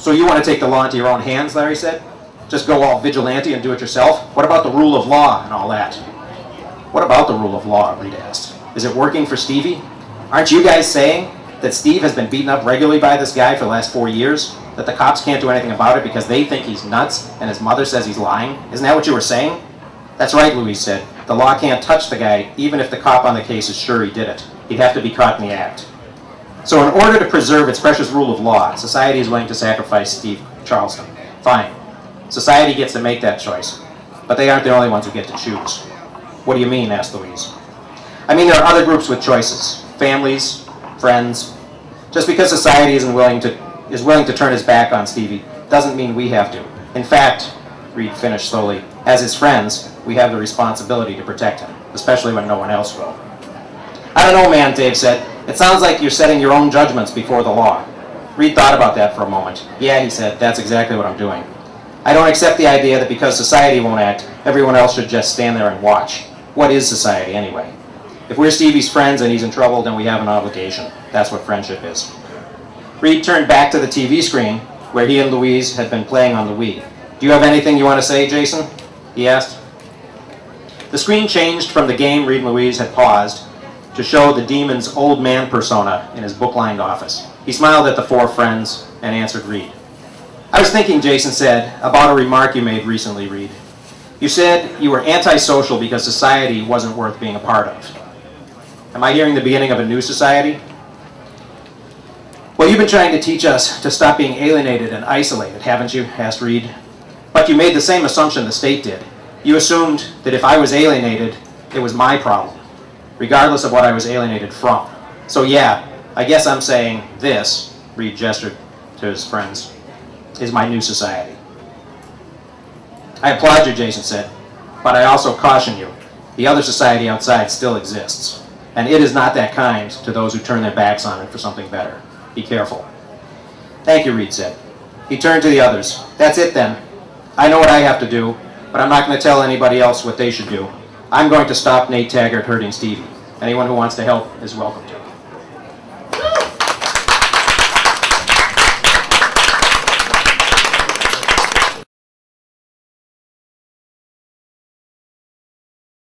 So you want to take the law into your own hands, Larry said? Just go all vigilante and do it yourself? What about the rule of law and all that? What about the rule of law, Reed asked. Is it working for Stevie? Aren't you guys saying that Steve has been beaten up regularly by this guy for the last 4 years? That the cops can't do anything about it because they think he's nuts and his mother says he's lying? Isn't that what you were saying? That's right, Louise said. The law can't touch the guy even if the cop on the case is sure he did it. He'd have to be caught in the act. So in order to preserve its precious rule of law, society is willing to sacrifice Steve Charleston. Fine. Society gets to make that choice. But they aren't the only ones who get to choose. What do you mean? Asked Louise. I mean, there are other groups with choices. Families, friends. Just because society is willing to turn its back on Stevie doesn't mean we have to. In fact, Reed finished slowly, as his friends, we have the responsibility to protect him, especially when no one else will. I don't know, man, Dave said. It sounds like you're setting your own judgments before the law. Reed thought about that for a moment. Yeah, he said, that's exactly what I'm doing. I don't accept the idea that because society won't act, everyone else should just stand there and watch. What is society, anyway? If we're Stevie's friends and he's in trouble, then we have an obligation. That's what friendship is. Reed turned back to the TV screen, where he and Louise had been playing on the Wii. Do you have anything you want to say, Jason? He asked. The screen changed from the game Reed and Louise had paused to show the demon's old man persona in his book-lined office. He smiled at the four friends and answered Reed. I was thinking, Jason said, about a remark you made recently, Reed. You said you were antisocial because society wasn't worth being a part of. Am I hearing the beginning of a new society? Well, you've been trying to teach us to stop being alienated and isolated, haven't you? Asked Reed. But you made the same assumption the state did. You assumed that if I was alienated, it was my problem, regardless of what I was alienated from. So yeah, I guess I'm saying this, Reed gestured to his friends, is my new society. I applaud you, Jason said, but I also caution you. The other society outside still exists, and it is not that kind to those who turn their backs on it for something better. Be careful. Thank you, Reed said. He turned to the others. That's it then. I know what I have to do, but I'm not going to tell anybody else what they should do. I'm going to stop Nate Taggart hurting Stevie. Anyone who wants to help is welcome to.